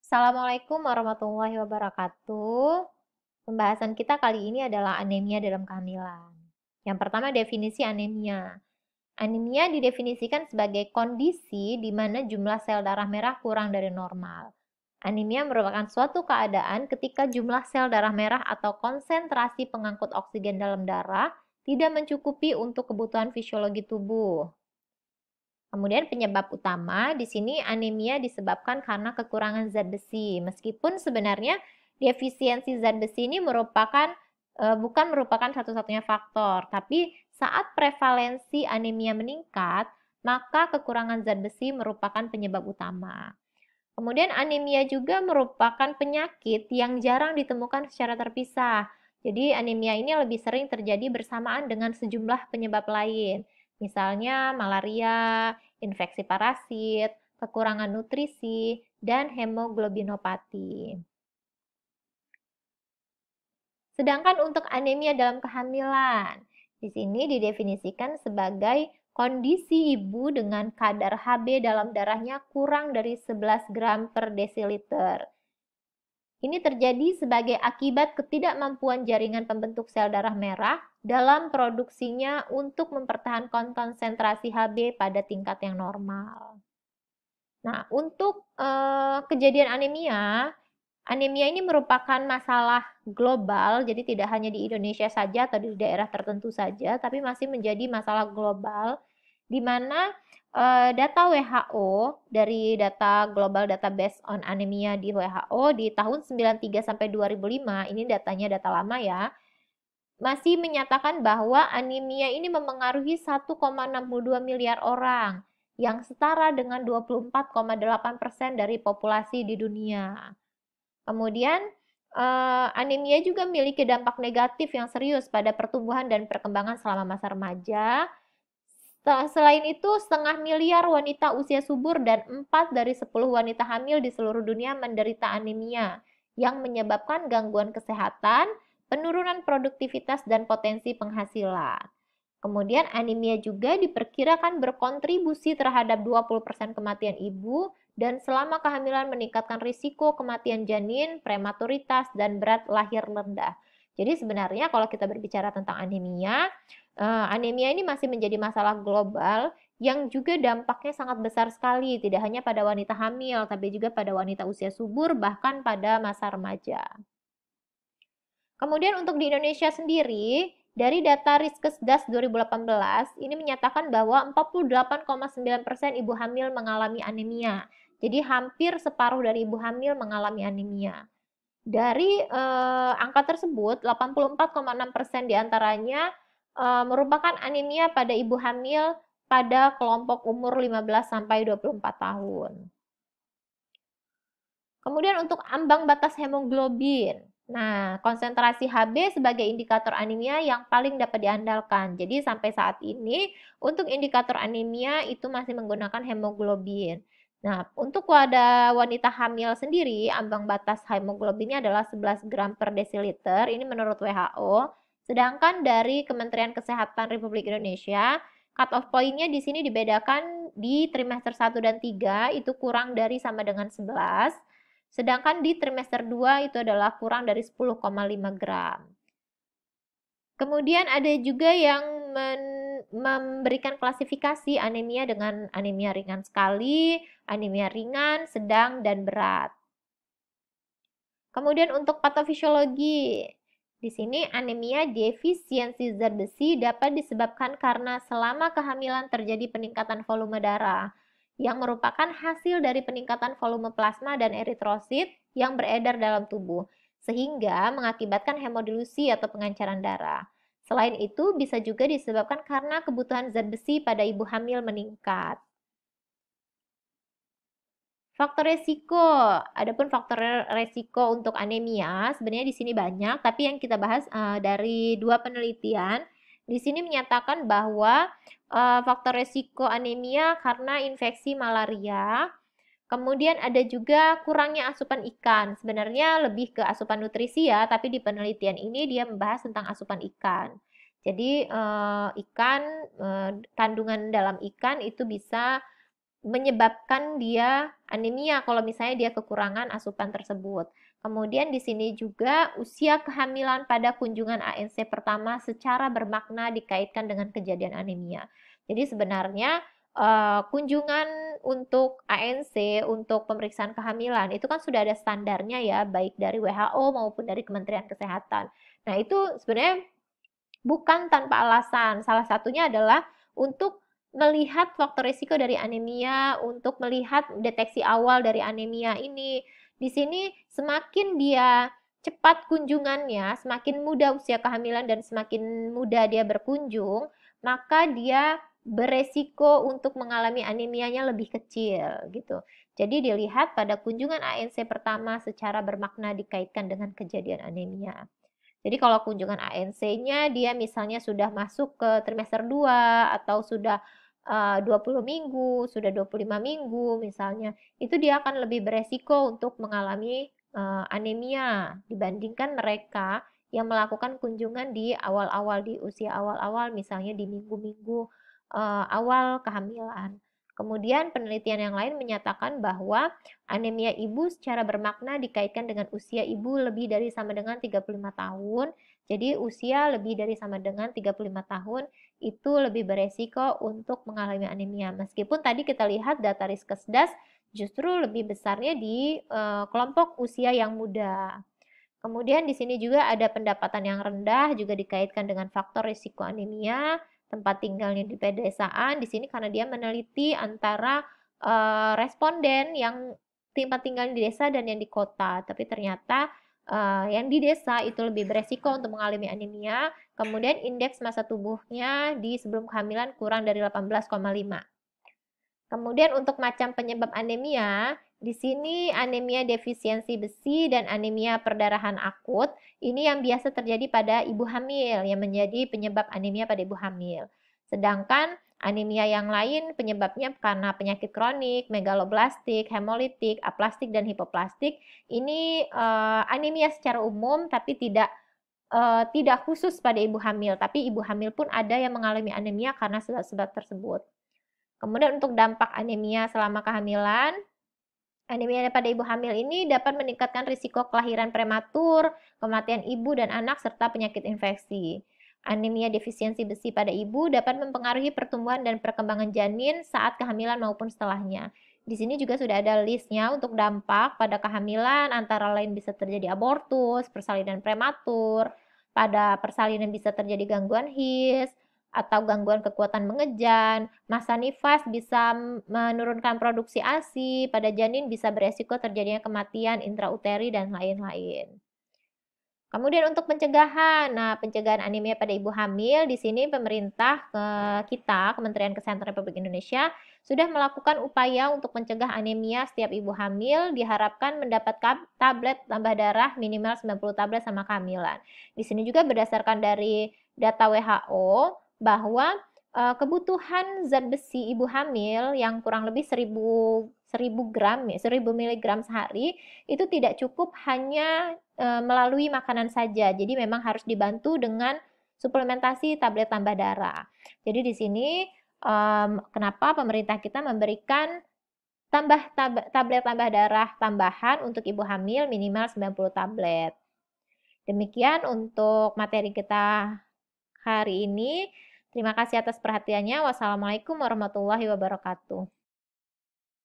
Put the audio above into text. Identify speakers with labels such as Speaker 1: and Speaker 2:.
Speaker 1: Assalamualaikum warahmatullahi wabarakatuh. Pembahasan kita kali ini adalah anemia dalam kehamilan. Yang pertama, definisi anemia. Anemia didefinisikan sebagai kondisi di mana jumlah sel darah merah kurang dari normal. Anemia merupakan suatu keadaan ketika jumlah sel darah merah atau konsentrasi pengangkut oksigen dalam darah tidak mencukupi untuk kebutuhan fisiologi tubuh. Kemudian penyebab utama di sini anemia disebabkan karena kekurangan zat besi. Meskipun sebenarnya defisiensi zat besi ini bukan merupakan satu-satunya faktor, tapi saat prevalensi anemia meningkat, maka kekurangan zat besi merupakan penyebab utama. Kemudian anemia juga merupakan penyakit yang jarang ditemukan secara terpisah. Jadi anemia ini lebih sering terjadi bersamaan dengan sejumlah penyebab lain. Misalnya malaria, infeksi parasit, kekurangan nutrisi, dan hemoglobinopati. Sedangkan untuk anemia dalam kehamilan, di sini didefinisikan sebagai kondisi ibu dengan kadar Hb dalam darahnya kurang dari 11 gram per desiliter. Ini terjadi sebagai akibat ketidakmampuan jaringan pembentuk sel darah merah dalam produksinya untuk mempertahankan konsentrasi Hb pada tingkat yang normal. Nah, untuk kejadian anemia ini merupakan masalah global, jadi tidak hanya di Indonesia saja atau di daerah tertentu saja, tapi masih menjadi masalah global, di mana data WHO dari data Global Database on Anemia di WHO di tahun 93 sampai 2005, ini datanya data lama ya, masih menyatakan bahwa anemia ini memengaruhi 1,62 miliar orang, yang setara dengan 24,8% dari populasi di dunia. Kemudian, anemia juga memiliki dampak negatif yang serius pada pertumbuhan dan perkembangan selama masa remaja. Selain itu, 500.000 wanita usia subur dan 4 dari 10 wanita hamil di seluruh dunia menderita anemia, yang menyebabkan gangguan kesehatan, penurunan produktivitas, dan potensi penghasilan. Kemudian anemia juga diperkirakan berkontribusi terhadap 20% kematian ibu dan selama kehamilan meningkatkan risiko kematian janin, prematuritas, dan berat lahir rendah. Jadi sebenarnya kalau kita berbicara tentang anemia ini masih menjadi masalah global yang juga dampaknya sangat besar sekali, tidak hanya pada wanita hamil, tapi juga pada wanita usia subur, bahkan pada masa remaja. Kemudian untuk di Indonesia sendiri, dari data Riskesdas 2018, ini menyatakan bahwa 48,9% ibu hamil mengalami anemia. Jadi hampir separuh dari ibu hamil mengalami anemia. Dari angka tersebut, 84,6% diantaranya merupakan anemia pada ibu hamil pada kelompok umur 15 sampai 24 tahun. Kemudian untuk ambang batas hemoglobin. Nah, konsentrasi Hb sebagai indikator anemia yang paling dapat diandalkan. Jadi sampai saat ini untuk indikator anemia itu masih menggunakan hemoglobin. Nah, untuk pada wanita hamil sendiri, ambang batas hemoglobinnya adalah 11 gram per desiliter, ini menurut WHO. Sedangkan dari Kementerian Kesehatan Republik Indonesia, cut off point-nya di sini dibedakan di trimester 1 dan 3, itu kurang dari sama dengan 11. Sedangkan di trimester 2 itu adalah kurang dari 10,5 gram. Kemudian ada juga yang memberikan klasifikasi anemia dengan anemia ringan sekali, anemia ringan, sedang, dan berat. Kemudian untuk patofisiologi, di sini anemia defisiensi zat besi dapat disebabkan karena selama kehamilan terjadi peningkatan volume darah, yang merupakan hasil dari peningkatan volume plasma dan eritrosit yang beredar dalam tubuh, sehingga mengakibatkan hemodilusi atau pengenceran darah. Selain itu, bisa juga disebabkan karena kebutuhan zat besi pada ibu hamil meningkat. Faktor resiko, adapun faktor resiko untuk anemia sebenarnya di sini banyak, tapi yang kita bahas dari 2 penelitian. Di sini menyatakan bahwa faktor resiko anemia karena infeksi malaria. Kemudian ada juga kurangnya asupan ikan. Sebenarnya lebih ke asupan nutrisi ya, tapi di penelitian ini dia membahas tentang asupan ikan. Jadi kandungan dalam ikan itu bisa menyebabkan dia anemia kalau misalnya dia kekurangan asupan tersebut. Kemudian di sini juga usia kehamilan pada kunjungan ANC pertama secara bermakna dikaitkan dengan kejadian anemia. Jadi sebenarnya kunjungan untuk ANC untuk pemeriksaan kehamilan itu kan sudah ada standarnya ya, baik dari WHO maupun dari Kementerian Kesehatan. Nah, itu sebenarnya bukan tanpa alasan. Salah satunya adalah untuk melihat faktor risiko dari anemia, untuk melihat deteksi awal dari anemia ini. Di sini semakin dia cepat kunjungannya, semakin muda usia kehamilan dan semakin muda dia berkunjung, maka dia beresiko untuk mengalami anemianya lebih kecil gitu. Jadi dilihat pada kunjungan ANC pertama secara bermakna dikaitkan dengan kejadian anemia. Jadi kalau kunjungan ANC-nya dia misalnya sudah masuk ke trimester 2 atau sudah 20 minggu, sudah 25 minggu misalnya, itu dia akan lebih beresiko untuk mengalami anemia dibandingkan mereka yang melakukan kunjungan di awal-awal, di usia awal-awal, misalnya di minggu-minggu awal kehamilan. Kemudian penelitian yang lain menyatakan bahwa anemia ibu secara bermakna dikaitkan dengan usia ibu lebih dari sama dengan 35 tahun. Jadi usia lebih dari sama dengan 35 tahun itu lebih beresiko untuk mengalami anemia. Meskipun tadi kita lihat data Riskesdas justru lebih besarnya di kelompok usia yang muda. Kemudian di sini juga ada pendapatan yang rendah juga dikaitkan dengan faktor risiko anemia, tempat tinggalnya di pedesaan. Di sini karena dia meneliti antara responden yang tempat tinggal di desa dan yang di kota. Tapi ternyata yang di desa itu lebih beresiko untuk mengalami anemia. Kemudian indeks massa tubuhnya di sebelum kehamilan kurang dari 18,5. Kemudian untuk macam penyebab anemia, di sini anemia defisiensi besi dan anemia perdarahan akut, ini yang biasa terjadi pada ibu hamil, yang menjadi penyebab anemia pada ibu hamil. Sedangkan anemia yang lain penyebabnya karena penyakit kronik, megaloblastik, hemolitik, aplastik, dan hipoplastik. Ini anemia secara umum tapi tidak khusus pada ibu hamil, tapi ibu hamil pun ada yang mengalami anemia karena sebab-sebab tersebut. Kemudian untuk dampak anemia selama kehamilan, anemia pada ibu hamil ini dapat meningkatkan risiko kelahiran prematur, kematian ibu dan anak, serta penyakit infeksi. Anemia defisiensi besi pada ibu dapat mempengaruhi pertumbuhan dan perkembangan janin saat kehamilan maupun setelahnya. Di sini juga sudah ada listnya untuk dampak pada kehamilan, antara lain bisa terjadi abortus, persalinan prematur, pada persalinan bisa terjadi gangguan HIS, atau gangguan kekuatan mengejan, masa nifas bisa menurunkan produksi ASI, pada janin bisa beresiko terjadinya kematian intrauteri dan lain-lain. Kemudian untuk pencegahan, nah pencegahan anemia pada ibu hamil, di sini pemerintah kita, Kementerian Kesehatan Republik Indonesia, sudah melakukan upaya untuk mencegah anemia setiap ibu hamil, diharapkan mendapat tablet tambah darah minimal 90 tablet sama kehamilan. Di sini juga berdasarkan dari data WHO, bahwa kebutuhan zat besi ibu hamil yang kurang lebih 1000 gram, 1000 mg sehari, itu tidak cukup hanya melalui makanan saja. Jadi memang harus dibantu dengan suplementasi tablet tambah darah. Jadi di sini kenapa pemerintah kita memberikan tablet tambah darah tambahan untuk ibu hamil minimal 90 tablet. Demikian untuk materi kita hari ini. Terima kasih atas perhatiannya. Wassalamualaikum warahmatullahi wabarakatuh.